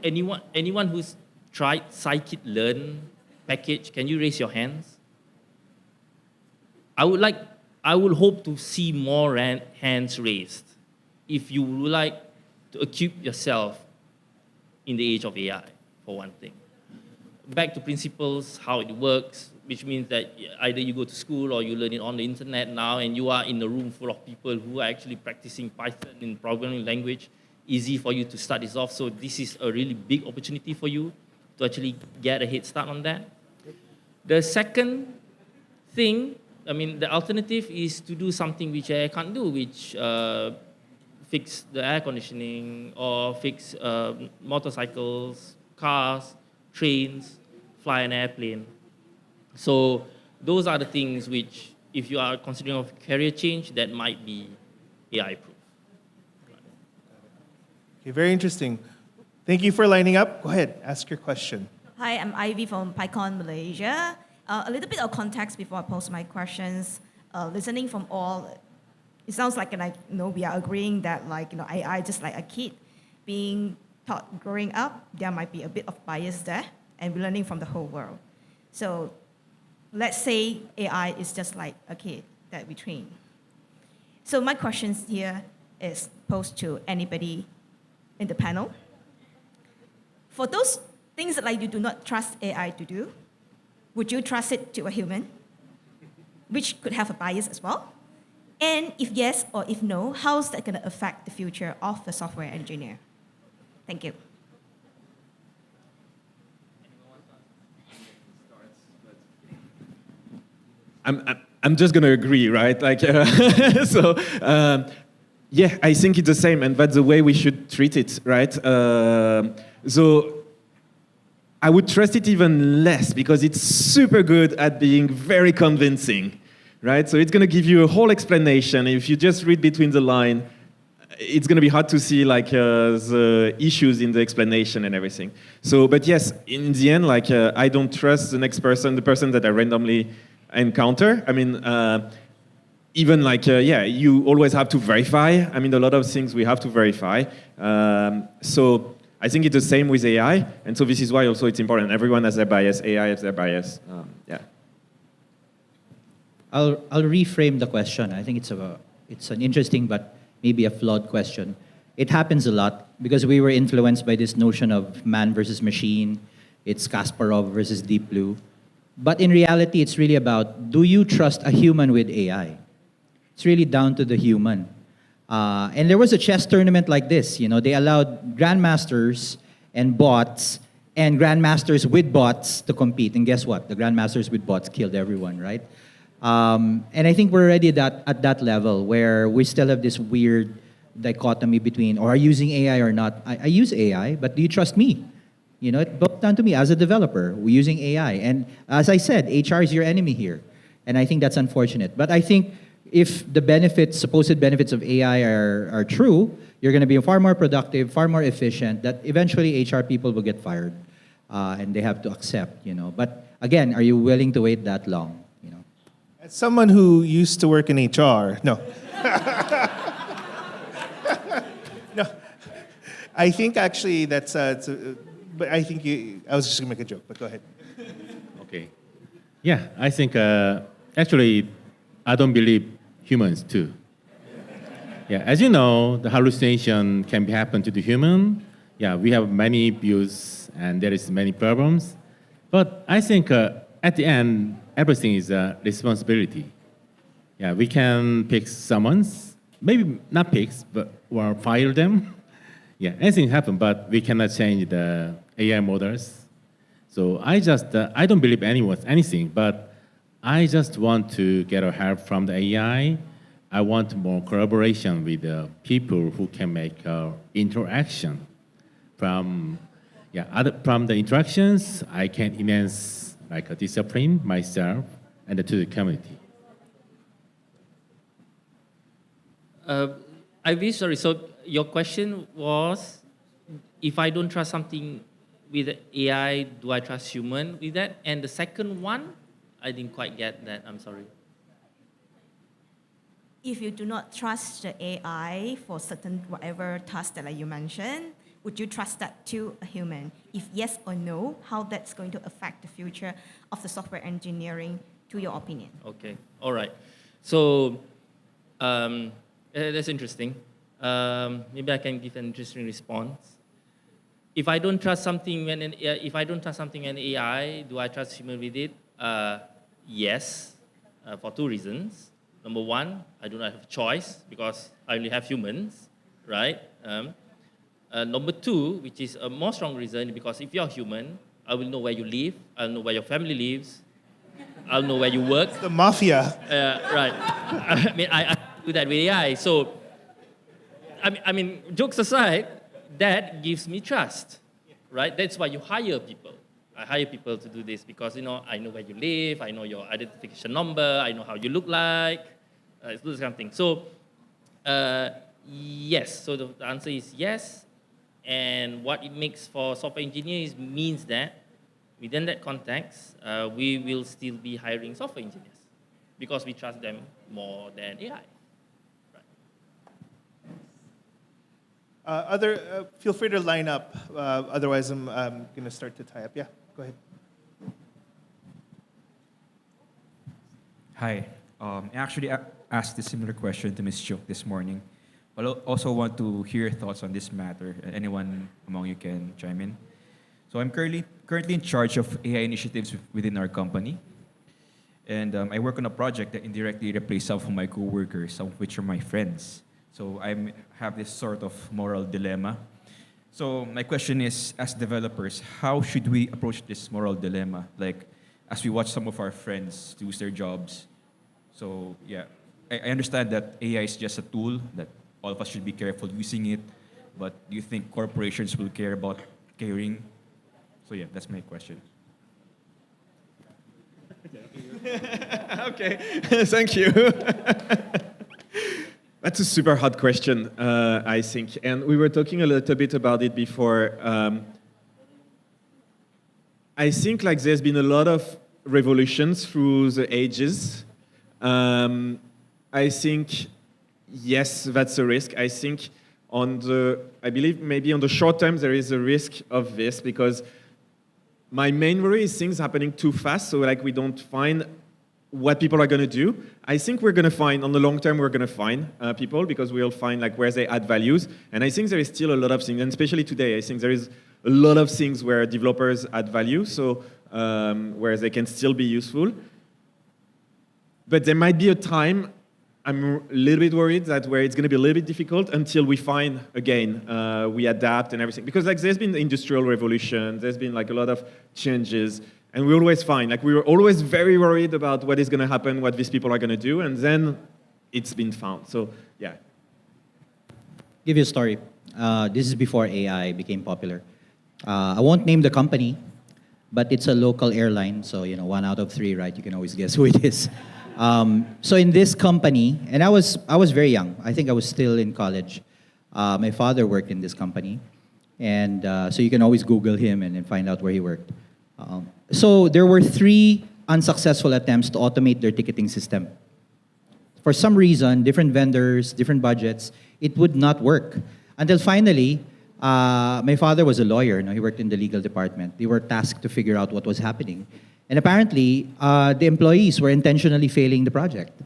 Anyone who's tried scikit-learn package, can you raise your hands? I would hope to see more hands raised. If you would like to equip yourself in the age of AI, for one thing. Back to principles, how it works, which means that either you go to school or you learn it on the internet now, and you are in a room full of people who are actually practicing Python in programming language, easy for you to start this off. So this is a really big opportunity for you to actually get a head start on that. The second thing, the alternative is to do something which AI can't do, which fix the air conditioning or fix motorcycles, cars, trains, fly an airplane. So those are the things which, if you are considering a career change, that might be AI-proof. Okay, very interesting. Thank you for lining up. Go ahead, ask your question. Hi, I'm Ivy from PyCon Malaysia. A little bit of context before I pose my questions. Listening from all, it sounds like we are agreeing that AI, just like a kid being taught growing up, there might be a bit of bias there, and we're learning from the whole world. So let's say AI is just like a kid that we train. So my questions here is posed to anybody in the panel. For those things that you do not trust AI to do, would you trust it to a human, which could have a bias as well? And if yes or if no, how is that going to affect the future of the software engineer? Thank you. I'm just gonna agree, right? Yeah, I think it's the same, and that's the way we should treat it, right? So I would trust it even less because it's super good at being very convincing, right? So it's gonna give you a whole explanation. If you just read between the lines, it's gonna be hard to see the issues in the explanation and everything. So, but yes, in the end, I don't trust the next person, the person that I randomly encounter. Even you always have to verify. A lot of things we have to verify. So I think it's the same with AI, and so this is why also it's important. Everyone has their bias. AI has their bias. Yeah. I'll reframe the question. I think it's an interesting but maybe a flawed question. It happens a lot because we were influenced by this notion of man versus machine. It's Kasparov versus Deep Blue. But in reality, it's really about, do you trust a human with AI? It's really down to the human. And there was a chess tournament like this. They allowed grandmasters and bots and grandmasters with bots to compete. And guess what? The grandmasters with bots killed everyone, right? And I think we're already at that level where we still have this weird dichotomy between, are you using AI or not? I use AI, but do you trust me? It boils down to me as a developer. We're using AI. And as I said, HR is your enemy here. And I think that's unfortunate. But I think if the supposed benefits of AI are true, you're going to be far more productive, far more efficient, that eventually HR people will get fired. And they have to accept, But again, are you willing to wait that long? As someone who used to work in HR, no. No. I think actually that's... but I think I was just going to make a joke, but go ahead. Okay. Yeah, I think actually I don't believe humans too. Yeah, as you know, the hallucination can happen to the human. Yeah, we have many views and there is many problems. But I think at the end, everything is a responsibility. Yeah, we can pick someone's, maybe not pick, or fire them. Yeah, anything happen, but we cannot change the AI models. So I don't believe anything, but I just want to get help from the AI. I want more collaboration with the people who can make interaction. From the interactions, I can enhance a discipline myself and to the community. Ivy, sorry, so your question was, if I don't trust something with AI, do I trust human with that? And the second one, I didn't quite get that, I'm sorry. If you do not trust the AI for certain whatever task that you mentioned, would you trust that to a human? If yes or no, how that's going to affect the future of the software engineering, to your opinion? Okay, all right. So that's interesting. maybe I can give an interesting response. If I don't trust something if I don't trust something in AI, do I trust human with it? Yes, for two reasons. Number one, I do not have a choice because I only have humans, right? Number two, which is a more strong reason, because if you're human, I will know where you live, I'll know where your family lives, I'll know where you work. The mafia. Right. I do that with AI. So, I mean, jokes aside, that gives me trust, right? That's why you hire people. I hire people to do this because, I know where you live, I know your identification number, I know how you look like, it's this kind of thing. So, yes. So the answer is yes. And what it makes for software engineers means that within that context, we will still be hiring software engineers because we trust them more than AI. Feel free to line up. Otherwise, I'm going to start to tie up. Yeah, go ahead. Hi. I actually asked a similar question to Ms. Chuk this morning, but I also want to hear your thoughts on this matter. Anyone among you can chime in. So I'm currently in charge of AI initiatives within our company, and I work on a project that indirectly replaces some of my coworkers, some of which are my friends. So I have this sort of moral dilemma. So my question is, as developers, how should we approach this moral dilemma? Like, as we watch some of our friends lose their jobs. So yeah, I understand that AI is just a tool, that all of us should be careful using it. But do you think corporations will care about caring? So yeah, that's my question. Okay, thank you. That's a super hard question, I think. And we were talking a little bit about it before. I think there's been a lot of revolutions through the ages. I think, yes, that's a risk. I think I believe maybe on the short term there is a risk of this because my main worry is things happening too fast, so we don't find what people are going to do. I think we're going to find, on the long term, we're going to find people because we'll find where they add values. And I think there is still a lot of things, and especially today, I think there is a lot of things where developers add value, so where they can still be useful. But there might be a time, I'm a little bit worried that where it's going to be a little bit difficult until we find, again, we adapt and everything. Because there's been the industrial revolution, there's been a lot of changes, and we always find, we were always very worried about what is going to happen, what these people are going to do, and then it's been found. So, yeah. Give you a story. This is before AI became popular. I won't name the company, but it's a local airline, so 1 out of 3, right? You can always guess who it is. So in this company, and I was very young. I think I was still in college. My father worked in this company, and so you can always Google him and then find out where he worked. So there were 3 unsuccessful attempts to automate their ticketing system. For some reason, different vendors, different budgets, it would not work. Until finally, my father was a lawyer. He worked in the legal department. They were tasked to figure out what was happening. And apparently, the employees were intentionally failing the project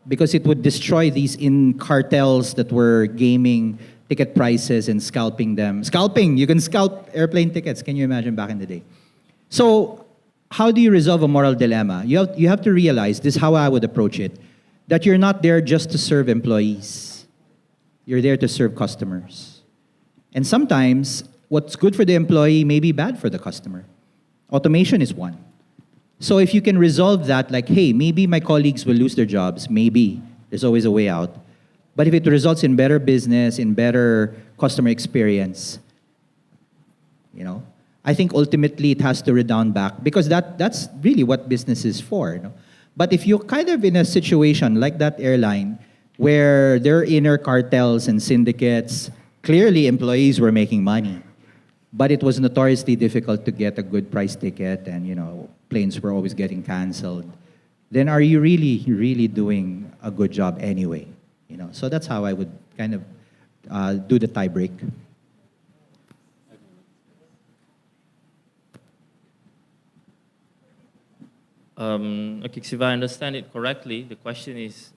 because it would destroy these cartels that were gaming ticket prices and scalping them. Scalping! You can scalp airplane tickets. Can you imagine back in the day? So how do you resolve a moral dilemma? You have to realize, this is how I would approach it, that you're not there just to serve employees. You're there to serve customers. And sometimes, what's good for the employee may be bad for the customer. Automation is one. So if you can resolve that, hey, maybe my colleagues will lose their jobs, maybe. There's always a way out. But if it results in better business, in better customer experience, I think ultimately it has to redound back because that's really what business is for. But if you're kind of in a situation like that airline where there are inner cartels and syndicates, clearly employees were making money, but it was notoriously difficult to get a good price ticket and, planes were always getting canceled, then are you really, really doing a good job anyway? So that's how I would kind of do the tie break. Okay, so if I understand it correctly, the question is,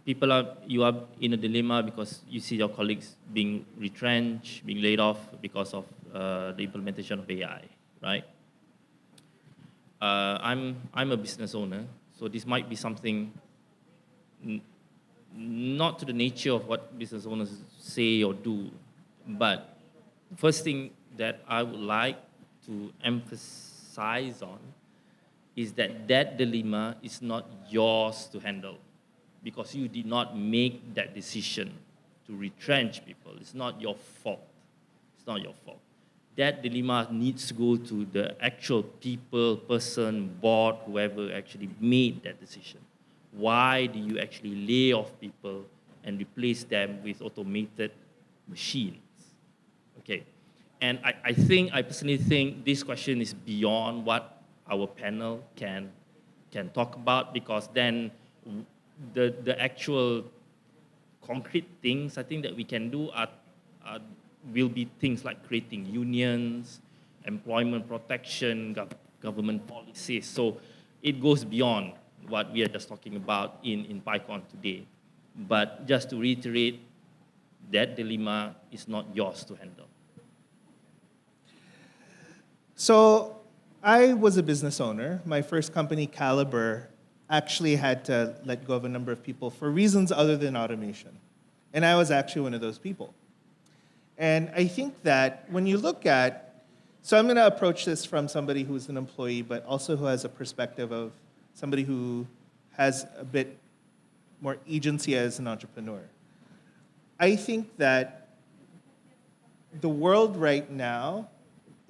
you are in a dilemma because you see your colleagues being retrenched, being laid off because of the implementation of AI, right? I'm a business owner, so this might be something not to the nature of what business owners say or do, but the first thing that I would like to emphasize on is that that dilemma is not yours to handle because you did not make that decision to retrench people. It's not your fault. It's not your fault. That dilemma needs to go to the actual people, person, board, whoever actually made that decision. Why do you actually lay off people and replace them with automated machines? Okay. And I personally think this question is beyond what our panel can talk about, because then the actual concrete things I think that we can do will be things like creating unions, employment protection, government policies. So it goes beyond what we are just talking about in PyCon today. But just to reiterate, that dilemma is not yours to handle. So I was a business owner. My first company, Caliber, actually had to let go of a number of people for reasons other than automation. And I was actually one of those people. And I think that when you look at, so I'm going to approach this from somebody who's an employee, but also who has a perspective of somebody who has a bit more agency as an entrepreneur. I think that the world right now,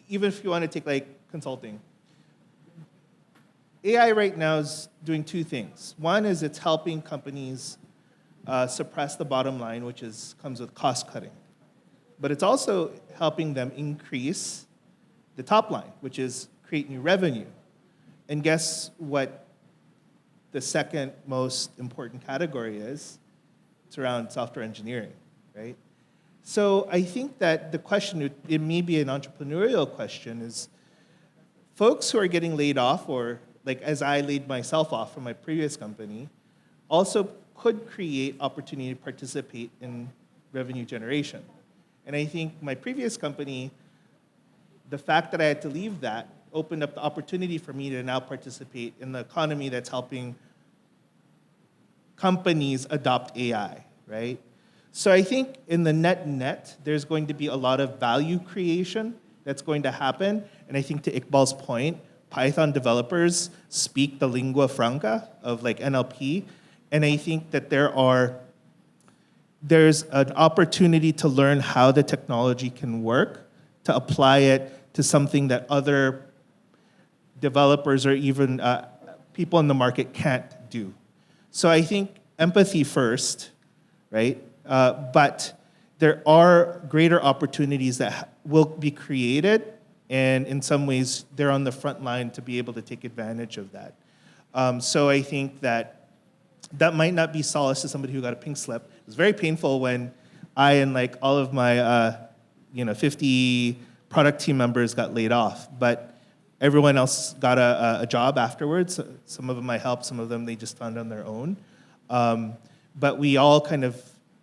even if you want to take like consulting, AI right now is doing two things. One is it's helping companies suppress the bottom line, which comes with cost cutting. But it's also helping them increase the top line, which is create new revenue. And guess what the second most important category is? It's around software engineering, right? So I think that the question, it may be an entrepreneurial question, is folks who are getting laid off, or like as I laid myself off from my previous company, also could create opportunity to participate in revenue generation. And I think my previous company, the fact that I had to leave that opened up the opportunity for me to now participate in the economy that's helping companies adopt AI, right? So I think in the net, there's going to be a lot of value creation that's going to happen. And I think to Iqbal's point, Python developers speak the lingua franca of like NLP. And I think that there's an opportunity to learn how the technology can work, to apply it to something that other developers or even people in the market can't do. So I think empathy first, right? But there are greater opportunities that will be created, and in some ways, they're on the front line to be able to take advantage of that. So I think that might not be solace to somebody who got a pink slip. It was very painful when I and like all of my 50 product team members got laid off, but everyone else got a job afterwards. Some of them I helped, some of them they just found on their own. But we all kind of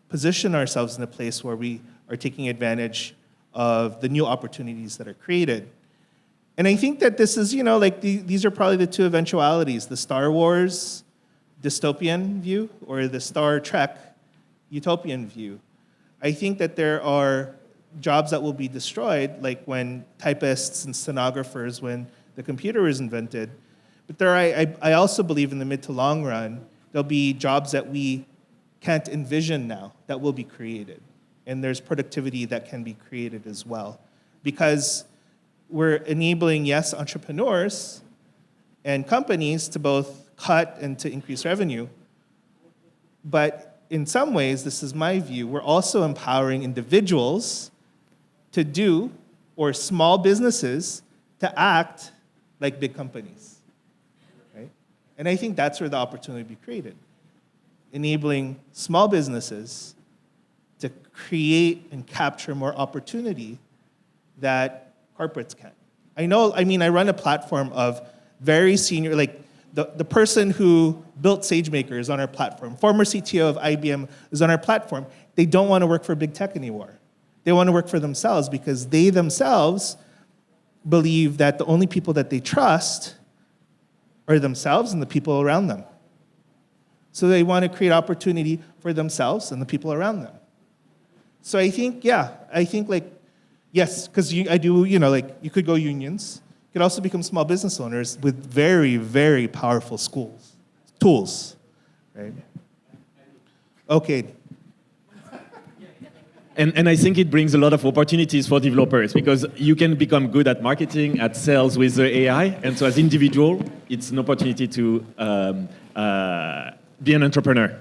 position ourselves in a place where we are taking advantage of the new opportunities that are created. And I think that this is, these are probably the two eventualities, the Star Wars dystopian view or the Star Trek utopian view. I think that there are jobs that will be destroyed, like when typists and stenographers, when the computer was invented. But I also believe in the mid to long run, there'll be jobs that we can't envision now that will be created. And there's productivity that can be created as well. Because we're enabling, yes, entrepreneurs and companies to both cut and to increase revenue. But in some ways, this is my view, we're also empowering individuals to do, or small businesses to act like big companies, right? And I think that's where the opportunity will be created. Enabling small businesses to create and capture more opportunity that corporates can. I run a platform of very senior, like the person who built SageMaker is on our platform. Former CTO of IBM is on our platform. They don't want to work for big tech anymore. They want to work for themselves because they themselves believe that the only people that they trust are themselves and the people around them. So they want to create opportunity for themselves and the people around them. So I think, yes, because you could go unions. You could also become small business owners with very, very powerful tools, right? Okay. And I think it brings a lot of opportunities for developers because you can become good at marketing, at sales with the AI. And so as individual, it's an opportunity to be an entrepreneur.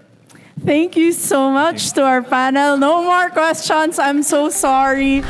Thank you so much to our panel. No more questions. I'm so sorry.